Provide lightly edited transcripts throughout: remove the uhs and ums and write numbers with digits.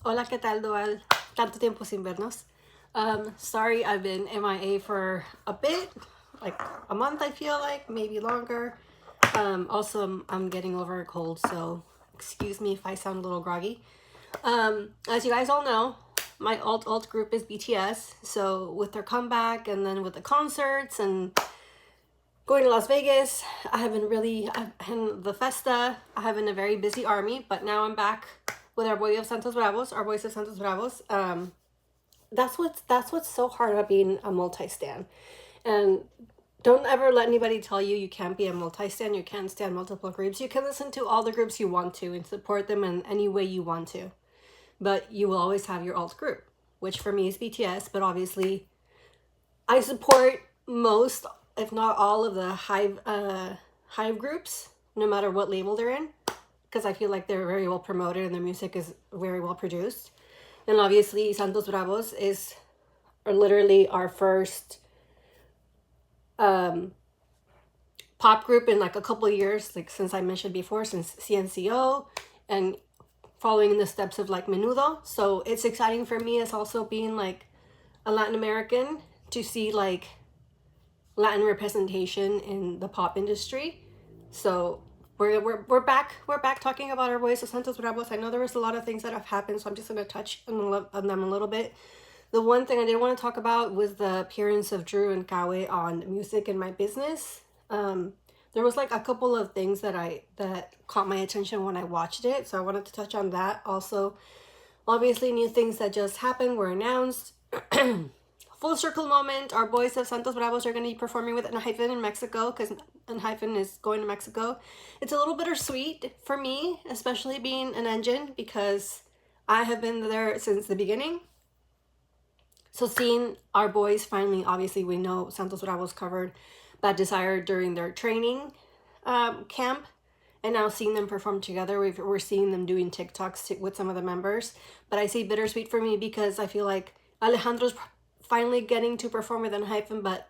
Hola, ¿qué tal, Dual? Tanto tiempo sin vernos. Sorry, I've been MIA for a bit, like a month, I feel like, maybe longer. Also, I'm getting over a cold, so excuse me if I sound a little groggy. As you guys all know, my alt group is BTS, so with their comeback and then with the concerts and going to Las Vegas, and the festa, I have been a very busy army, but now I'm back with our boys of Santos Bravos. That's what's so hard about being a multi-stan. And don't ever let anybody tell you you can't be a multi-stan, you can't stand multiple groups. You can listen to all the groups you want to and support them in any way you want to. But you will always have your alt group, which for me is BTS, but obviously I support most, if not all, of the Hive groups, no matter what label they're in, because I feel like they're very well promoted and their music is very well produced. And obviously Santos Bravos are literally our first pop group in like a couple of years, like since I mentioned before, since CNCO and following in the steps of like Menudo. So it's exciting for me as also being like a Latin American to see like Latin representation in the pop industry. So we're back talking about our boys of Santos Bravos. I know there was a lot of things that have happened, so I'm just going to touch on them a little bit. The one thing I did want to talk about was the appearance of Drew and Kaue on Music in My Business. There was like a couple of things that caught my attention when I watched it, so I wanted to touch on that. Also, obviously new things that just happened were announced. Full circle moment, our boys of Santos Bravos are going to be performing with Hyphen in Mexico, because Hyphen is going to Mexico. It's a little bittersweet for me, especially being an engine, because I have been there since the beginning. So seeing our boys finally, obviously we know Santos Bravos covered Bad Desire during their training camp, and now seeing them perform together, we're seeing them doing TikToks with some of the members. But I say bittersweet for me because I feel like Alejandro's finally getting to perform with Hyphen, but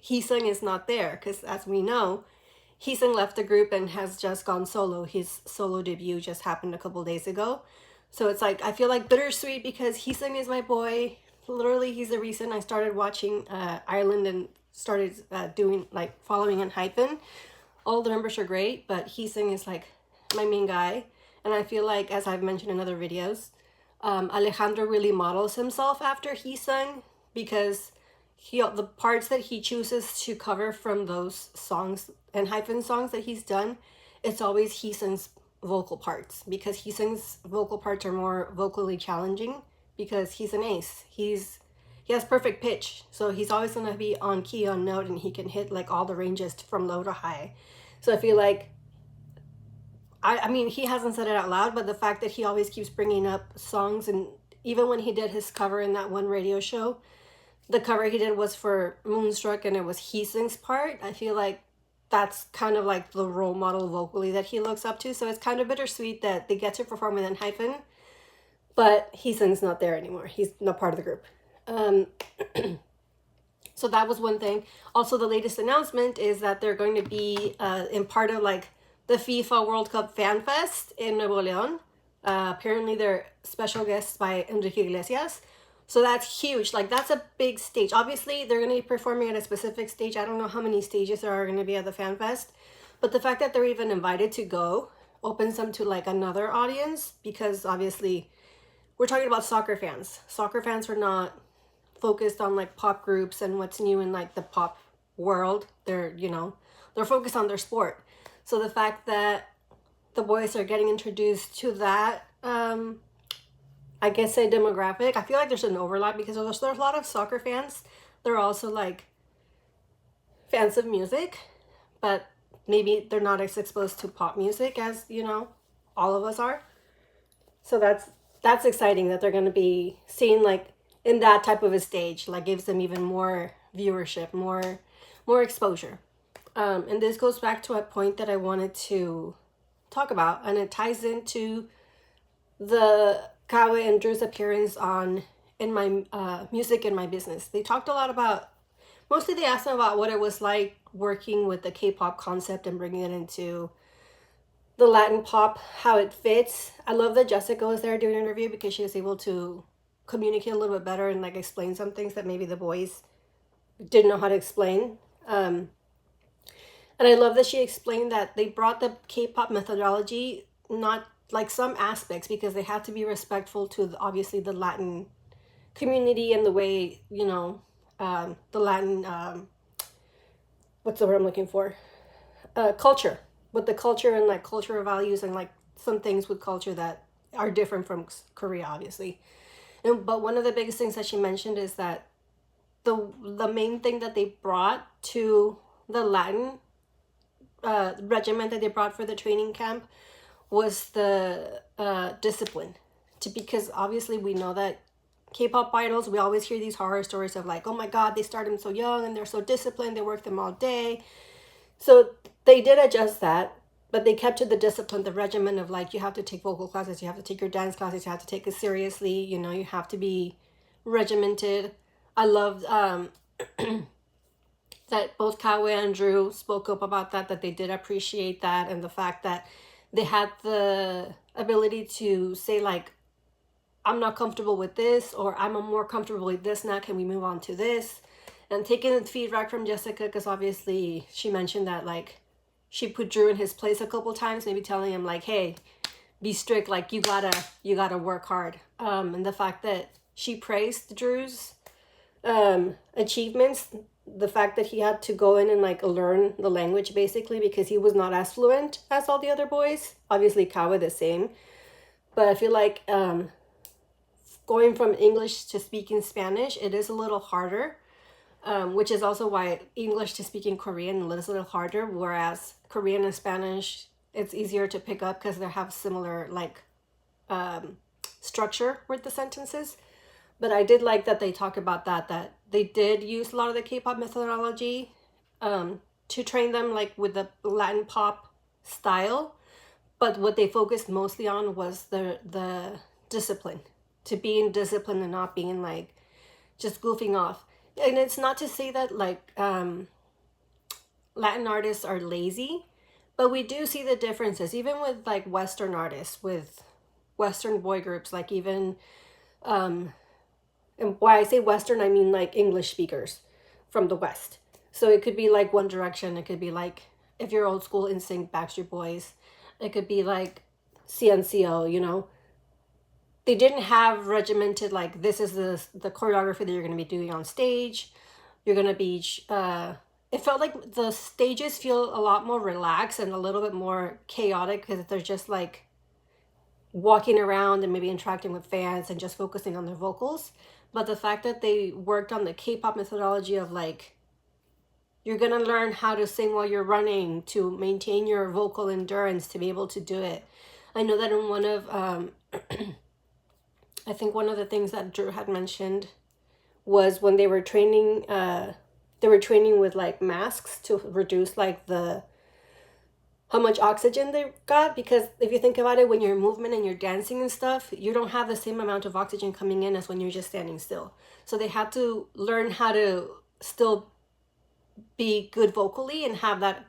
Heesung is not there, because as we know, Heesung left the group and has just gone solo. His solo debut just happened a couple days ago. So it's like, I feel like bittersweet because Heesung is my boy. Literally, he's the reason I started watching Ireland and started doing like following Hyphen. All the members are great, but Heesung is like my main guy. And I feel like, as I've mentioned in other videos, Alejandro really models himself after Heesung, because the parts that he chooses to cover from those songs and Hyphen songs that he's done, it's always Heesung's vocal parts, because Heesung's vocal parts are more vocally challenging because he's an ace. He has perfect pitch, so he's always going to be on key, on note, and he can hit like all the ranges from low to high. So I feel like, I mean, he hasn't said it out loud, but the fact that he always keeps bringing up songs, and even when he did his cover in that one radio show, the cover he did was for Moonstruck and it was Heesung's part. I feel like that's kind of like the role model vocally that he looks up to. So it's kind of bittersweet that they get to perform with Hyphen, but Heesung's not there anymore. He's not part of the group. So that was one thing. Also, the latest announcement is that they're going to be in part of like the FIFA World Cup Fan Fest in Nuevo León. Apparently they're special guests by Enrique Iglesias. So that's huge. Like, that's a big stage. Obviously, they're going to be performing at a specific stage. I don't know how many stages there are going to be at the Fan Fest. But the fact that they're even invited to go opens them to, like, another audience. Because, obviously, we're talking about soccer fans. Soccer fans are not focused on, like, pop groups and what's new in, like, the pop world. They're, they're focused on their sport. So the fact that the boys are getting introduced to that, I guess, a demographic. I feel like there's an overlap because there's a lot of soccer fans. They're also like fans of music, but maybe they're not as exposed to pop music as, all of us are. So that's exciting that they're going to be seen like in that type of a stage, like gives them even more viewership, more exposure. And this goes back to a point that I wanted to talk about, and it ties into the Kaue and Drew's appearance in my Music in My Business. They talked a lot about, mostly they asked them about what it was like working with the K-pop concept and bringing it into the Latin pop, how it fits. I love that Jessica was there doing an interview because she was able to communicate a little bit better and like explain some things that maybe the boys didn't know how to explain. And I love that she explained that they brought the K-pop methodology, not like some aspects, because they have to be respectful to obviously the Latin community and the way, you know, the Latin, what's the word I'm looking for? Culture, with the culture and like cultural values and like some things with culture that are different from Korea, obviously. But one of the biggest things that she mentioned is that the main thing that they brought to the Latin regiment that they brought for the training camp was the discipline. Because obviously we know that K-pop idols, we always hear these horror stories of like, oh my god, they start them so young and they're so disciplined, they work them all day. So they did adjust that, but they kept to the discipline, the regimen of like, you have to take vocal classes, you have to take your dance classes, you have to take it seriously, you know, you have to be regimented. I loved that both Kaue and Drew spoke up about that they did appreciate that, and the fact that they had the ability to say like, I'm not comfortable with this, or I'm more comfortable with this now, can we move on to this? And taking the feedback from Jessica, because obviously she mentioned that like she put Drew in his place a couple times, maybe telling him like, hey, be strict, like you gotta work hard. And the fact that she praised Drew's achievements, the fact that he had to go in and like learn the language basically because he was not as fluent as all the other boys. Obviously Kawe the same, but I feel like going from English to speaking Spanish, it is a little harder, which is also why English to speaking Korean is a little harder, whereas Korean and Spanish, it's easier to pick up because they have similar like structure with the sentences. But I did like that they talk about that they did use a lot of the K-pop methodology to train them like with the Latin pop style, but what they focused mostly on was the discipline, to be in discipline and not being like just goofing off. And it's not to say that like Latin artists are lazy, but we do see the differences even with like Western artists, with Western boy groups, like even and why I say Western, I mean like English speakers from the West. So it could be like One Direction, it could be like, if you're old school, NSYNC, Backstreet Boys, it could be like CNCO, you know. They didn't have regimented like, this is the choreography that you're going to be doing on stage. You're going to be it felt like the stages feel a lot more relaxed and a little bit more chaotic because they're just like walking around and maybe interacting with fans and just focusing on their vocals. But the fact that they worked on the K-pop methodology of like, you're going to learn how to sing while you're running to maintain your vocal endurance to be able to do it. I know that in one of I think one of the things that Drew had mentioned was when they were training with like masks to reduce like how much oxygen they got, because if you think about it, when you're in movement and you're dancing and stuff, you don't have the same amount of oxygen coming in as when you're just standing still. So they had to learn how to still be good vocally and have that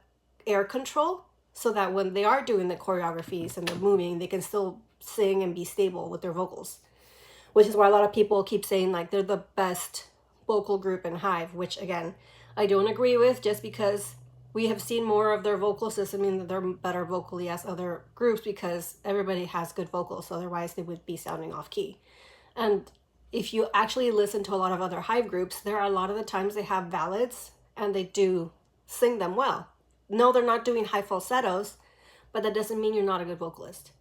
air control so that when they are doing the choreographies and they're moving, they can still sing and be stable with their vocals. Which is why a lot of people keep saying like they're the best vocal group in Hive, which again, I don't agree with, just because we have seen more of their vocal system and that they're better vocally as other groups because everybody has good vocals. So otherwise they would be sounding off key. And if you actually listen to a lot of other Hive groups, there are a lot of the times they have ballads and they do sing them well. No, they're not doing high falsettos, but that doesn't mean you're not a good vocalist.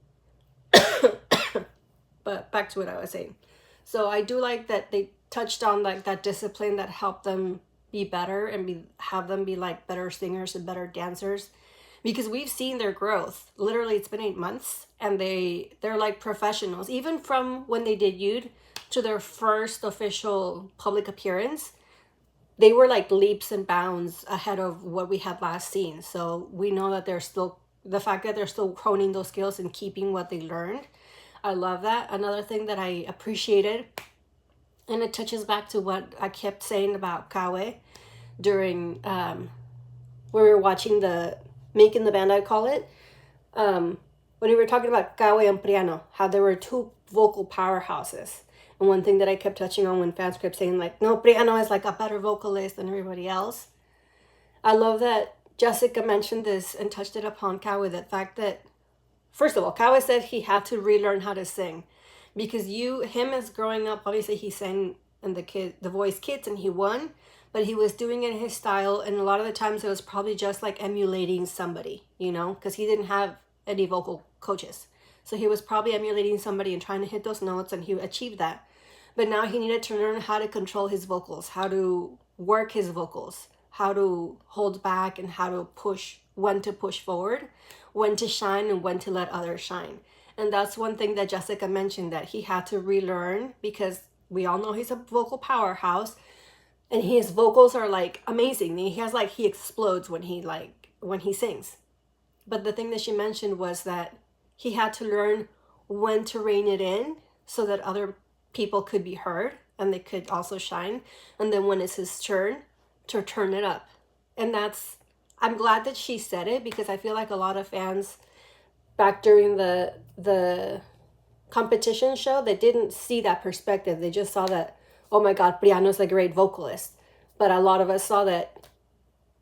But back to what I was saying. So I do like that they touched on like that discipline that helped them be better and have them be like better singers and better dancers, because we've seen their growth. Literally, it's been 8 months and they're like professionals. Even from when they debuted to their first official public appearance, they were like leaps and bounds ahead of what we had last seen. So we know that the fact that they're still honing those skills and keeping what they learned, I love that. Another thing that I appreciated, and it touches back to what I kept saying about Kawe during when we were watching the Making the Band, I call it. when we were talking about Kaue and Priano, how there were two vocal powerhouses. And one thing that I kept touching on when fans kept saying like, no, Priano is like a better vocalist than everybody else. I love that Jessica mentioned this and touched it upon Kaue, the fact that, first of all, Kaue said he had to relearn how to sing. Because him as growing up, obviously he sang in the Voice Kids and he won, but he was doing it in his style, and a lot of the times it was probably just like emulating somebody, you know, because he didn't have any vocal coaches. So he was probably emulating somebody and trying to hit those notes, and he achieved that. But now he needed to learn how to control his vocals, how to work his vocals, how to hold back, and how to push, when to push forward, when to shine, and when to let others shine. And that's one thing that Jessica mentioned, that he had to relearn, because we all know he's a vocal powerhouse, and his vocals are like amazing. He explodes when he sings. But the thing that she mentioned was that he had to learn when to rein it in so that other people could be heard and they could also shine. And then when it's his turn, to turn it up. And I'm glad that she said it, because I feel like a lot of fans back during the competition show, they didn't see that perspective. They just saw that, oh my God, Priano's a great vocalist. But a lot of us saw that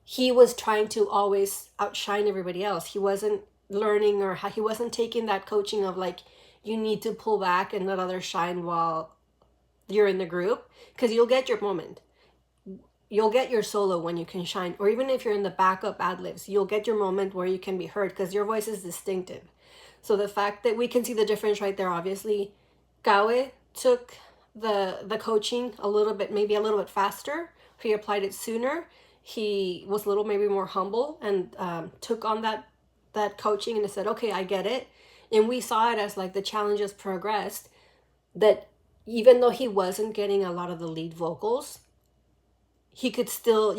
he was trying to always outshine everybody else. He wasn't learning, or he wasn't taking that coaching of like, you need to pull back and let others shine while you're in the group, because you'll get your moment. You'll get your solo when you can shine, or even if you're in the backup ad-libs, you'll get your moment where you can be heard, because your voice is distinctive. So the fact that we can see the difference right there, obviously, Kaue took the coaching maybe a little bit faster. He applied it sooner. He was a little maybe more humble and took on that coaching and said, okay, I get it. And we saw it as like the challenges progressed, that even though he wasn't getting a lot of the lead vocals, you could still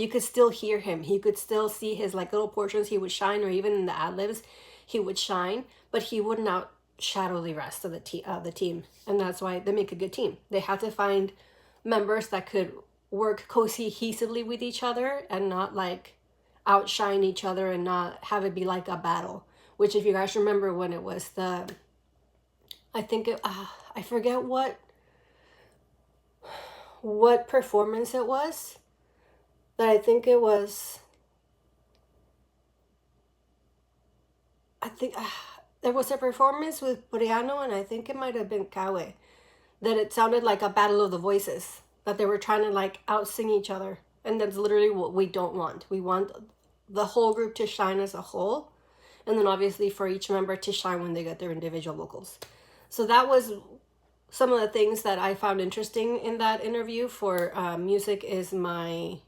hear him. He could still see his like little portions. He would shine, or even in the ad-libs, he would shine, but he wouldn't outshadow the rest of the team. And that's why they make a good team. They have to find members that could work cohesively with each other and not like outshine each other, and not have it be like a battle. Which, if you guys remember when it was I forget what performance it was, that I think there was a performance with Priano, and I think it might have been Kaue, that it sounded like a battle of the voices, that they were trying to like out-sing each other. And that's literally what we don't want. We want the whole group to shine as a whole, and then obviously for each member to shine when they get their individual vocals. So that was some of the things that I found interesting in that interview for Music in My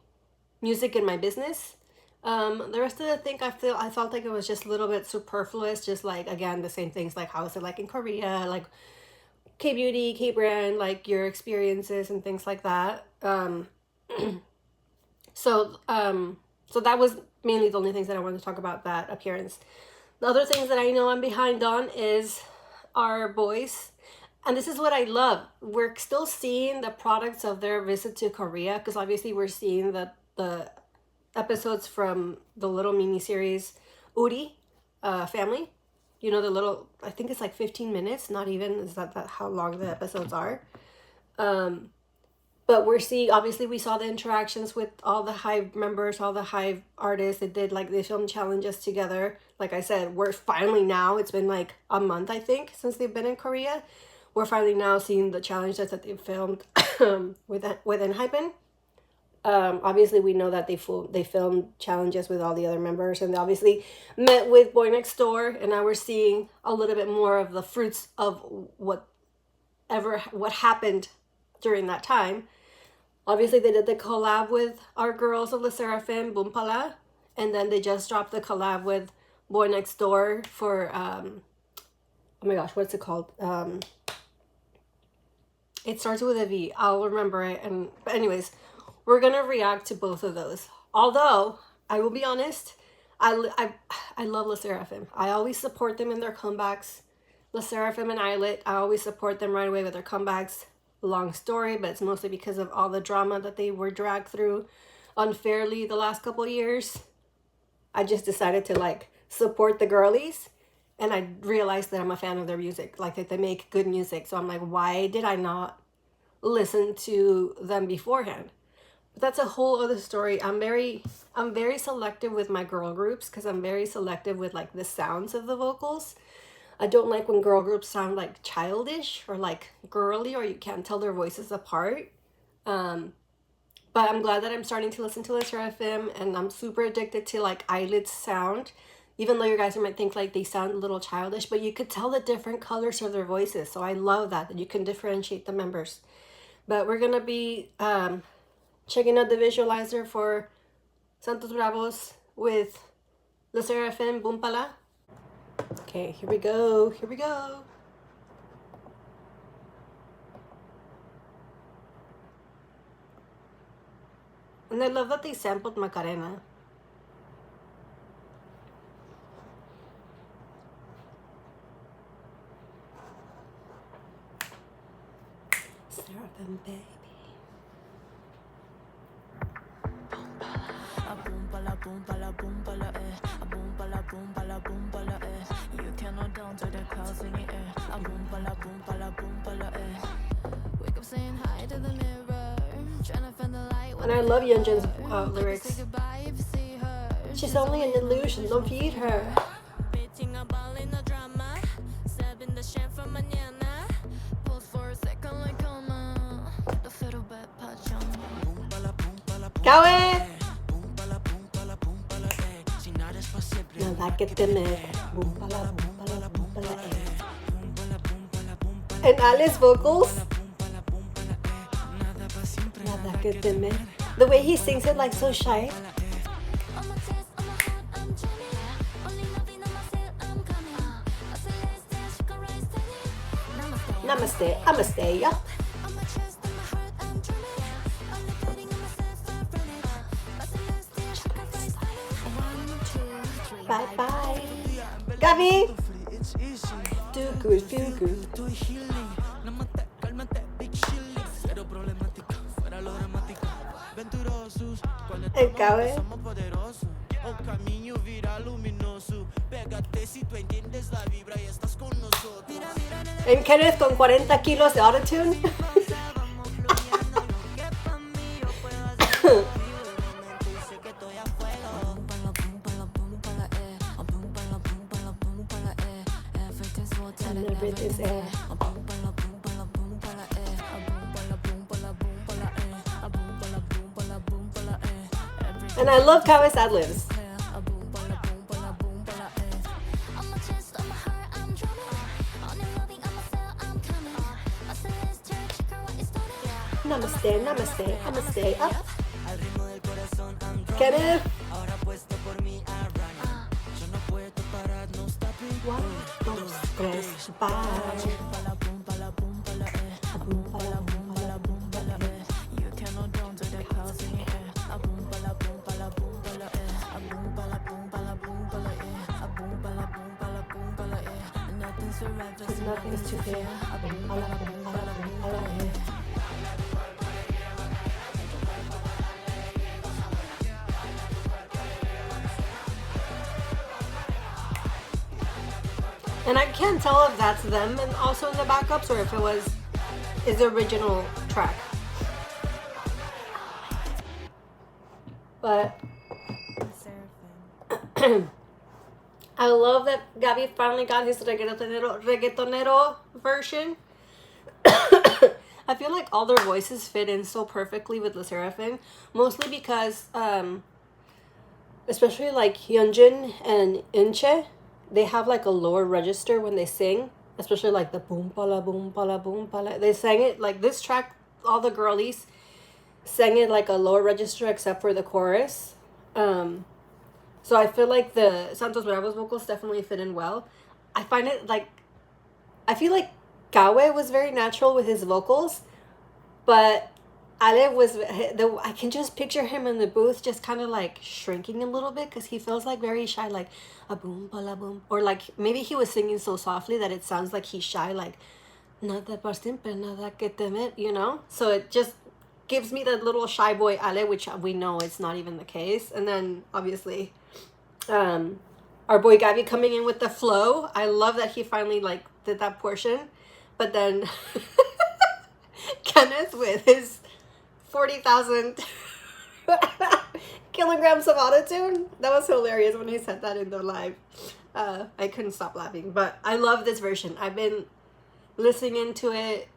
Business. The rest of the thing, I felt like it was just a little bit superfluous, just like, again, the same things, like how is it like in Korea, like K-beauty, K-brand, like your experiences and things like that. So that was mainly the only things that I wanted to talk about that appearance. The other things that I know I'm behind on is our boys. And this is what I love. We're still seeing the products of their visit to Korea, because obviously we're seeing the episodes from the little mini-series Uri family. You know, the little, I think it's like 15 minutes, not even, is that how long the episodes are. But obviously we saw the interactions with all the Hive members, all the Hive artists. They filmed challenges together. Like I said, we're finally now, it's been like a month, I think, since they've been in Korea. We're finally now seeing the challenges that they filmed within Hypen. Obviously we know that they filmed challenges with all the other members, and they obviously met with BoyNextDoor, and now we're seeing a little bit more of the fruits of what happened during that time. Obviously they did the collab with our girls of Sserafim, Boompala, and then they just dropped the collab with BoyNextDoor for oh my gosh, what's it called? It starts with a V. I'll remember it. But anyways, we're gonna react to both of those. Although I will be honest, I love Sserafim. I always support them in their comebacks. Sserafim and Islet, I always support them right away with their comebacks. Long story, but it's mostly because of all the drama that they were dragged through unfairly the last couple of years. I just decided to like support the girlies, and I realized that I'm a fan of their music, like that they make good music. So I'm like, why did I not listen to them beforehand? But that's a whole other story. I'm very selective with my girl groups because I'm very selective with like the sounds of the vocals. I don't like when girl groups sound like childish or like girly, or you can't tell their voices apart. But I'm glad that I'm starting to listen to Sserafim, and I'm super addicted to like Eyelid's sound. Even though you guys might think like they sound a little childish, but you could tell the different colors of their voices. So I love that you can differentiate the members. But we're gonna be checking out the visualizer for Santos Bravos with Sserafim Boompala. Okay, here we go. Here we go. And I love that they sampled Macarena. Sserafim baby. Boompala, boompala, boompala, boompala, boompala, boompala, you cannot down to the clouds in the air. Boompala, boompala, boompala, wake up saying hi to the mirror, trying to find the light. And I love Yeonjun's lyrics. She's only an illusion, don't feed her. Kaue! Nada que temer. Boompala, boompala, boompala, And Ale's vocals. Nada que temer. The way he sings it like so shy. Namaste, I'ma stay up. Bye bye. Gabi! Do good, feel good. And Kaue. And Kenneth con 40 kilos de autotune. And I love Kaue's ad-libs. Namaste, namaste, I'ma stay up. Kenneth. 1, 2, 3, bye. Nothing is too fair. And I can't tell if that's them and also in the backups or if it was his original track. But I love that Gabi finally got his reggaetonero version. I feel like all their voices fit in so perfectly with Sserafim, mostly because, especially like Hyunjin and Inche, they have like a lower register when they sing, especially like the Boompala, Boompala, Boompala. They sang it like this track, all the girlies sang it like a lower register except for the chorus. So I feel like the Santos Bravos vocals definitely fit in well. I find it like, I feel like Kaue was very natural with his vocals, but Ale was, I can just picture him in the booth just kind of like shrinking a little bit because he feels like very shy, like a boom, bala boom. Or like maybe he was singing so softly that it sounds like he's shy, like nada por siempre, nada que temer, you know? So it just gives me that little shy boy Ale, which we know it's not even the case. And then obviously our boy Gabby coming in with the flow. I love that he finally like did that portion. But then Kenneth with his 40,000 kilograms of autotune. That was hilarious when he said that in the live. I couldn't stop laughing. But I love this version. I've been listening to it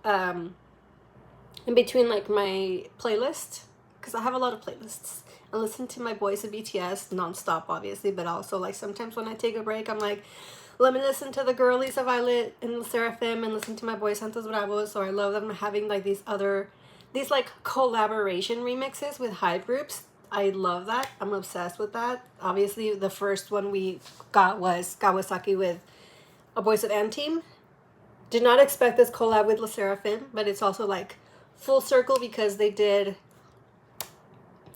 in between like my playlist, because I have a lot of playlists. I listen to my boys of BTS nonstop, obviously, but also like sometimes when I take a break, I'm like, let me listen to the girlies of Violet and Sserafim and listen to my boy Santos Bravos. So I love them having like these like collaboration remixes with hype groups. I love that. I'm obsessed with that. Obviously, the first one we got was Kawasaki with a Boys of M Team. Did not expect this collab with Sserafim, but it's also like full circle because they did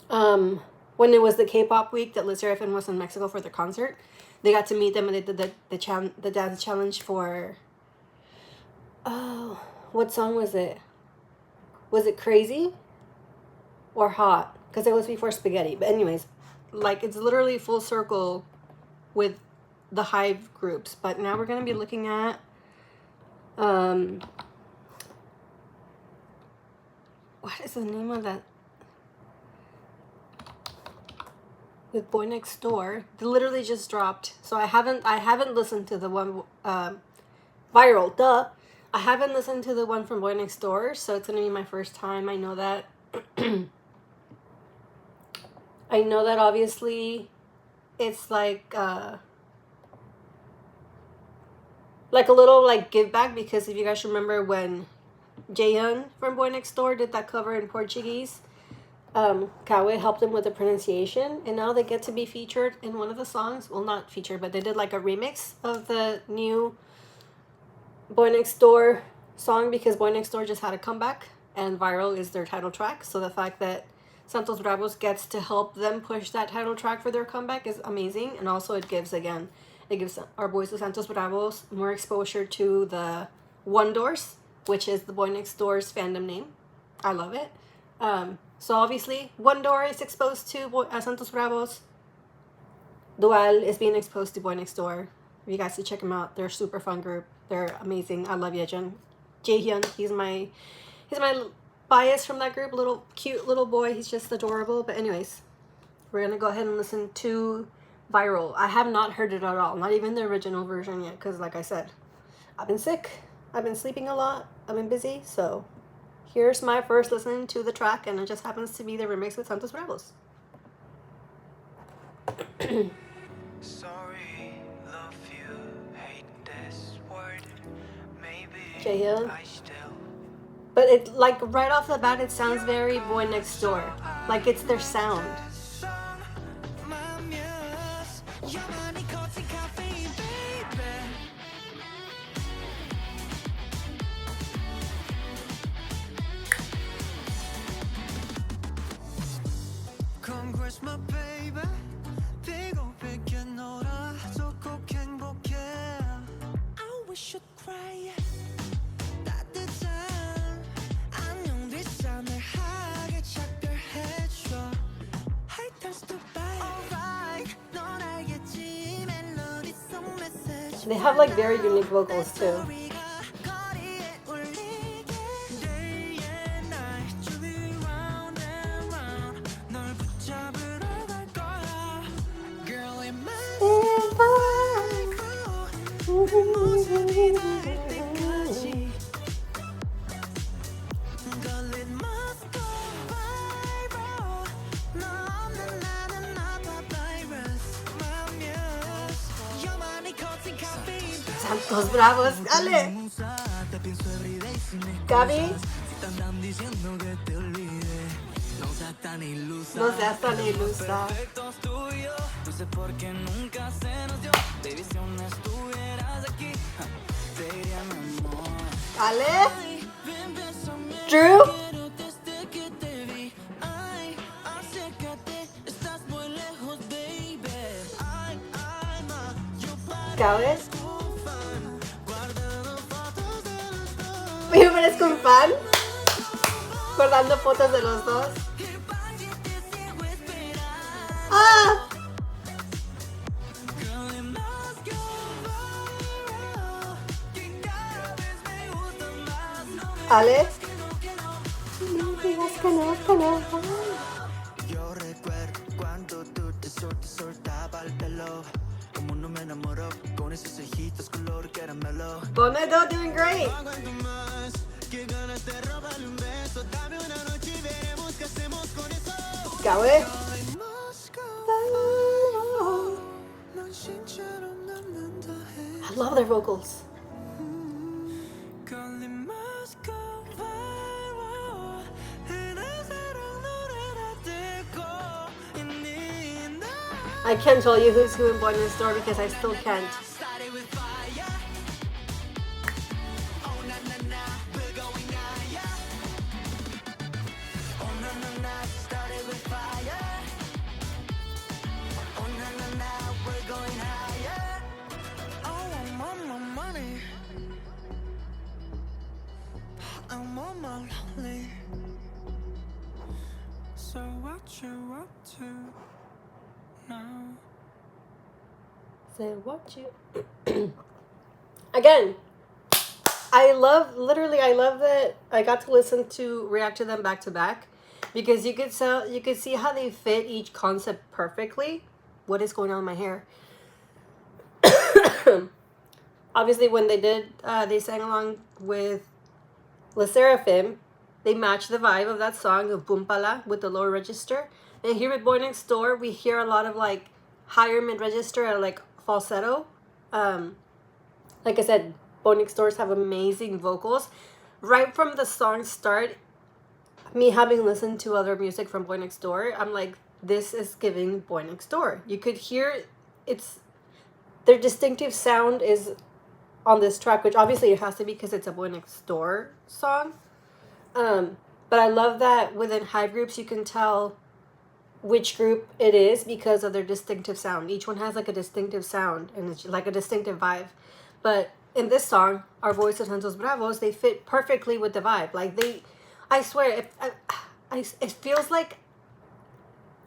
when it was the K-pop week that Sserafim was in Mexico for their concert. They got to meet them and they did the dance challenge for, oh, what song was it? Was it Crazy or Hot? Because it was before Spaghetti. But anyways, like it's literally full circle with the Hive groups. But now we're going to be looking at what is the name of that? With BoyNextDoor. They literally just dropped. So I haven't listened to the one Viral, duh. I haven't listened to the one from BoyNextDoor, so it's gonna be my first time. I know that I know that obviously it's like a little like give back, because if you guys remember when Jaehyun from BoyNextDoor did that cover in Portuguese, Kaue helped them with the pronunciation, and now they get to be featured in one of the songs. Well, not featured, but they did like a remix of the new BoyNextDoor song, because BoyNextDoor just had a comeback and Viral is their title track. So the fact that Santos Bravos gets to help them push that title track for their comeback is amazing. And also it gives our boys of Santos Bravos more exposure to the One Doors, which is the BoyNextDoor's fandom name. I love it. So obviously One Door is exposed to Santos Bravos. Dual is being exposed to BoyNextDoor. You guys should check them out. They're a super fun group. They're amazing. I love Jaehyun. He's my bias from that group. Little cute little boy. He's just adorable. But anyways, we're gonna go ahead and listen to Viral. I have not heard it at all. Not even the original version yet. Because like I said, I've been sick. I've been sleeping a lot. I've been busy. So here's my first listening to the track, and it just happens to be the remix with Santos Bravos. Sorry, love you, hate this word. Maybe Jaehyun. I still. But it, like, right off the bat, it sounds very BoyNextDoor. Like, it's their sound. Congress, my baby. 배고프게 놀아줘 꼭 행복해. I wish you'd cry. 따뜻한 안녕 뒷산을 하게 작별해줘. High times to buy. Alright, 넌 알겠지. 멜로디 속 메시지. They have, like, very unique vocals, too. Santos Bravos, dale. Gaby. No seas tan ilusa. No sé por qué nunca se nos dio. Baby, si aún estuvieras aquí, te diría mi amor. Dale. Drew. Desde que te vi, ay, acércate, estás muy lejos, baby. Ay, ay, ma, yo Kaue. Yo parezco un fan. Guardando fotos de los dos. Ah. Ale. Yo recuerdo cuando tú te soltaba el pelo. Como no me enamoro con esos ojitos color caramelo. BoyNextDoor doing great. Aguanto más, que ganas de robarle un beso. Dame una noche y veremos qué hacemos con eso. Kaue. I love their vocals. I can't tell you who's who in BoyNextDoor because I still can't. I'm on my lonely. So what you up to now? Say what you again. I love that I got to listen to react to them back to back because you could see how they fit each concept perfectly. What is going on in my hair? Obviously, when they sang along with Sserafim, they matched the vibe of that song of Boompala with the lower register. And here with BoyNextDoor, we hear a lot of like higher mid register or like falsetto. Like I said, BoyNextDoors have amazing vocals. Right from the song start, me having listened to other music from BoyNextDoor, I'm like, this is giving BoyNextDoor. You could hear their distinctive sound is on this track, which obviously it has to be because it's a BoyNextDoor song. But I love that within hype groups you can tell which group it is because of their distinctive sound. Each one has like a distinctive sound and it's like a distinctive vibe. But in this song, our voice of Santos Bravos, they fit perfectly with the vibe. Like I swear, it feels like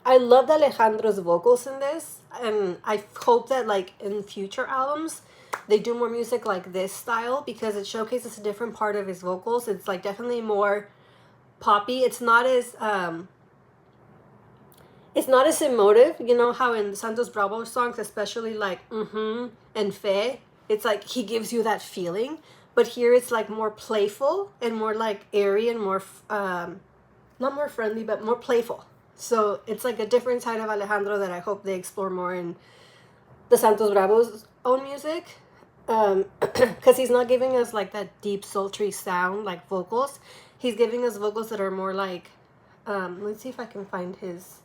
I loved Alejandro's vocals in this, and I hope that like in future albums they do more music like this style because it showcases a different part of his vocals. It's like definitely more poppy. It's not as emotive. You know how in Santos Bravos songs, especially like and Fe, it's like he gives you that feeling. But here it's like more playful and more like airy and more not more friendly but more playful. So it's like a different side of Alejandro that I hope they explore more in the Santos Bravos own music. Because he's not giving us like that deep sultry sound like vocals. He's giving us vocals that are more like let's see if I can find his.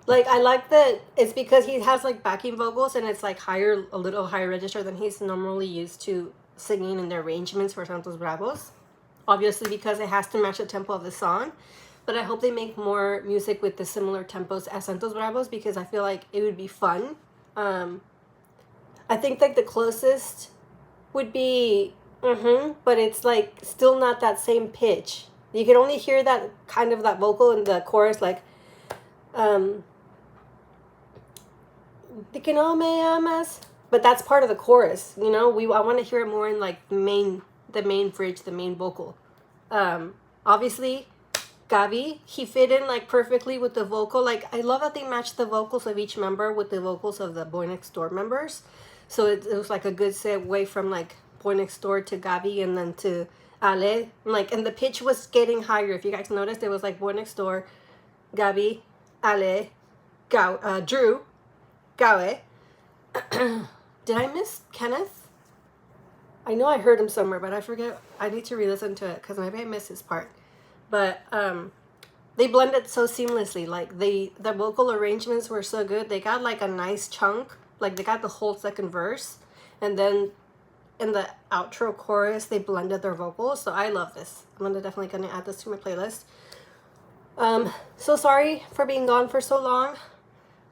Like I like that it's because he has like backing vocals and it's like a little higher register than he's normally used to singing in the arrangements for Santos Bravos. Obviously because it has to match the tempo of the song. But I hope they make more music with the similar tempos as Santos Bravos because I feel like it would be fun. I think like the closest would be but it's like still not that same pitch. You can only hear that kind of that vocal in the chorus like De que no me amas, but that's part of the chorus, you know. I want to hear it more in like the main bridge, the main vocal. Obviously Gabi, he fit in like perfectly with the vocal. Like I love that they matched the vocals of each member with the vocals of the BoyNextDoor members. So it was like a good segue from like BoyNextDoor to Gabi and then to Ale. Like, and the pitch was getting higher. If you guys noticed, it was like BoyNextDoor, Gabi, Ale, Drew, Kaue. Did I miss Kenneth? I know I heard him somewhere, but I forget. I need to re-listen to it because maybe I missed his part. But they blended so seamlessly. Like the vocal arrangements were so good. They got like a nice chunk. Like they got the whole second verse, and then in the outro chorus they blended their vocals. So I love this. I'm definitely gonna add this to my playlist. So sorry for being gone for so long.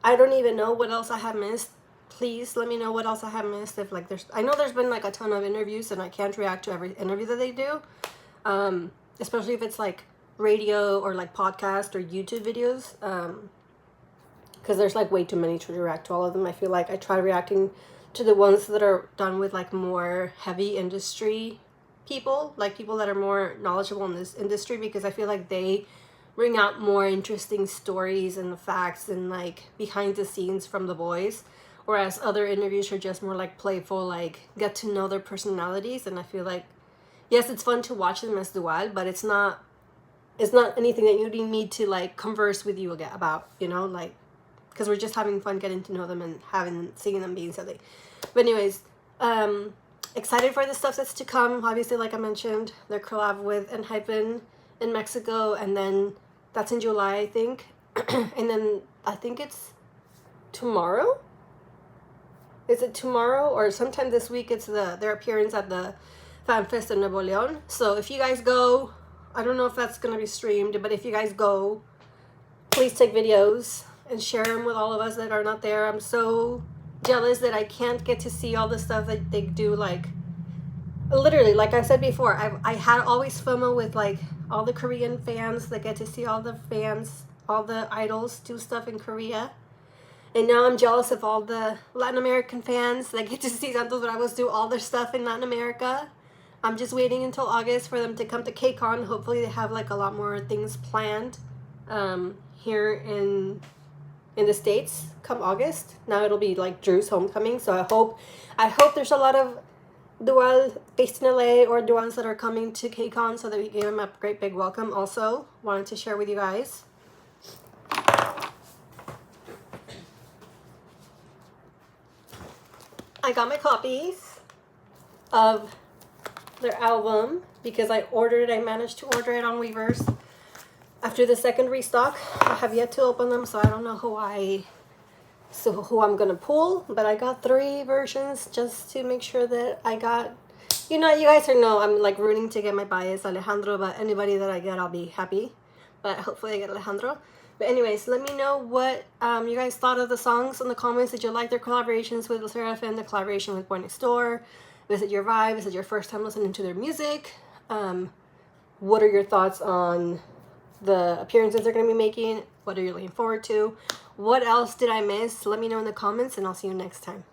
I don't even know what else I have missed. please let me know what else I have missed. If like I know there's been like a ton of interviews and I can't react to every interview that they do, especially if it's like radio or like podcast or YouTube videos, because there's like way too many to react to all of them. I feel like I try reacting to the ones that are done with like more heavy industry people, like people that are more knowledgeable in this industry, because I feel like they bring out more interesting stories and the facts and like behind the scenes from the boys, whereas other interviews are just more like playful, like get to know their personalities. And I feel like, yes, it's fun to watch them as dual, but it's not anything that you need to like converse with you about, you know, like, because we're just having fun getting to know them and seeing them being silly. But anyways, excited for the stuff that's to come. Obviously, like I mentioned, their collab with Enhypen in Mexico, and then that's in July, I think. And then I think it's tomorrow. Is it tomorrow or sometime this week? It's their appearance at the Fan Fest in Nuevo León. So if you guys go, I don't know if that's gonna be streamed, but if you guys go, please take videos and share them with all of us that are not there. I'm so jealous that I can't get to see all the stuff that they do. Like, literally, like I said before, I had always FOMO with like all the Korean fans that get to see all the fans, all the idols do stuff in Korea. And now I'm jealous of all the Latin American fans that get to see Santos Bravos do all their stuff in Latin America. I'm just waiting until August for them to come to KCON. Hopefully they have like a lot more things planned here in the States come August. Now it'll be like Drew's homecoming, so I hope there's a lot of dual based in LA or duals that are coming to KCON so that we give them a great big welcome. Also wanted to share with you guys, I got my copies of their album because I managed to order it on Weavers after the second restock. I have yet to open them, so I don't know who I'm gonna pull, but I got 3 versions just to make sure that I got, you know, you guys know I'm like rooting to get my bias Alejandro, but anybody that I get, I'll be happy, but hopefully I get Alejandro. But anyways, let me know what you guys thought of the songs in the comments. Did you like their collaborations with Sserafim, the collaboration with BoyNextDoor? Was it your vibe? Is it your first time listening to their music? What are your thoughts on the appearances they're going to be making? What are you looking forward to? What else did I miss? Let me know in the comments, and I'll see you next time.